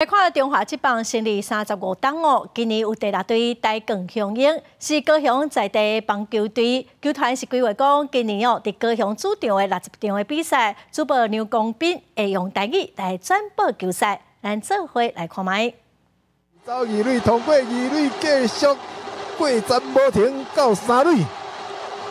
来看中华职棒成立35档哦，今年有第6队台更雄鹰，是高雄在地棒球队。球团是规划讲，今年在高雄主场的60场的比赛，主播刘光斌会用台语来转播球赛。咱做伙来看卖。走二垒通过，二垒继续过站无停到3垒。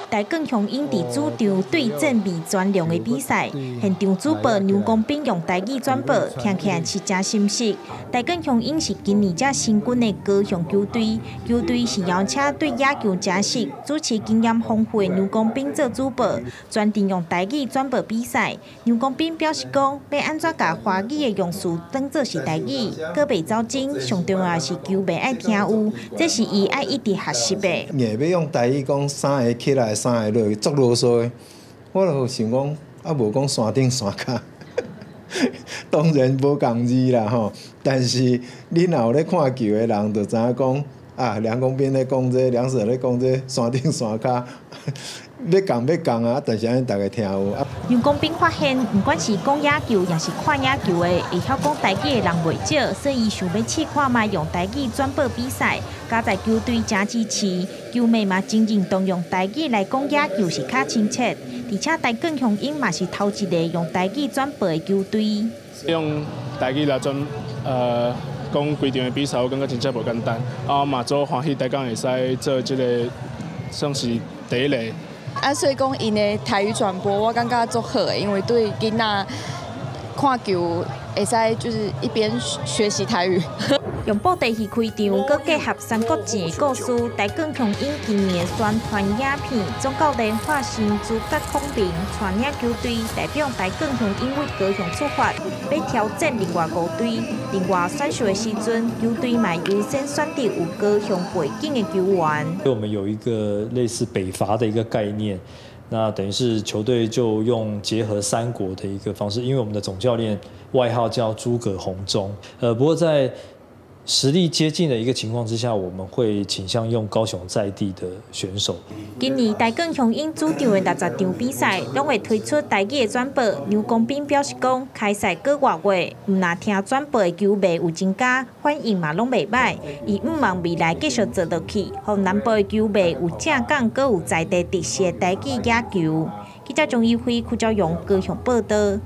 台更雄鹰伫主场对阵未全量的比赛，现场主播刘光斌用台语转播，听起来是真心实。台更雄鹰是今年才新军的高雄球队，球队是邀请对野球真实、主持经验丰富的刘光斌做主播，专程用台语转播比赛。刘光斌表示讲，要安怎甲华语的用词当作是台语，搁袂走精，上重要是球迷爱听有，这是伊爱一直学习的。硬要用台语讲3个起来。 3个落去足啰嗦的，我就想讲，无讲山顶山脚，当然无共字啦吼。但是你若有咧看球的人，就知影讲啊，梁公斌咧讲这，梁 Sir 咧讲这山顶山脚，要讲啊，但是安尼大家听有啊。刘光斌发现，不管是讲野球，也是看野球的，会晓讲台语的人袂少，所以想要试看卖用台语转播比赛。 加在球队真支持，球迷嘛真认同用台语来讲野球是较亲切，而且台更雄鹰嘛是头一个用台语转播的球队。用台语来讲规场的比赛，我感觉真正无简单。啊嘛做欢喜，大家会使做这个算是第一例。所以讲因的台语传播，我感觉足好的，因为对囡仔看球会使就是一边学习台语。用布袋戏开场，佮结合《三国志》的故事，台更雄鹰今年的宣传影片，总教练华新主角孔明带领球队代表台更雄鹰为高雄出发，要挑战另外5队。另外选秀的时阵，球队嘛优先选择有高雄背景的球员。我们有一个类似北伐的一个概念。 那等于是球队就用结合三国的一个方式，因为我们的总教练外号叫诸葛红中，不过在实力接近的一个情况之下，我们会倾向用高雄在地的选手。今年台更雄鹰主场的60场比赛，拢会推出台语的转播。刘光斌表示讲，开赛过外月，唔那听转播的球迷有增加，反应嘛拢袂歹。伊毋望未来继续做落去，让南部的球迷有正港，佮有在地特色的台语野球。记者钟义辉、邱兆勇高雄报道。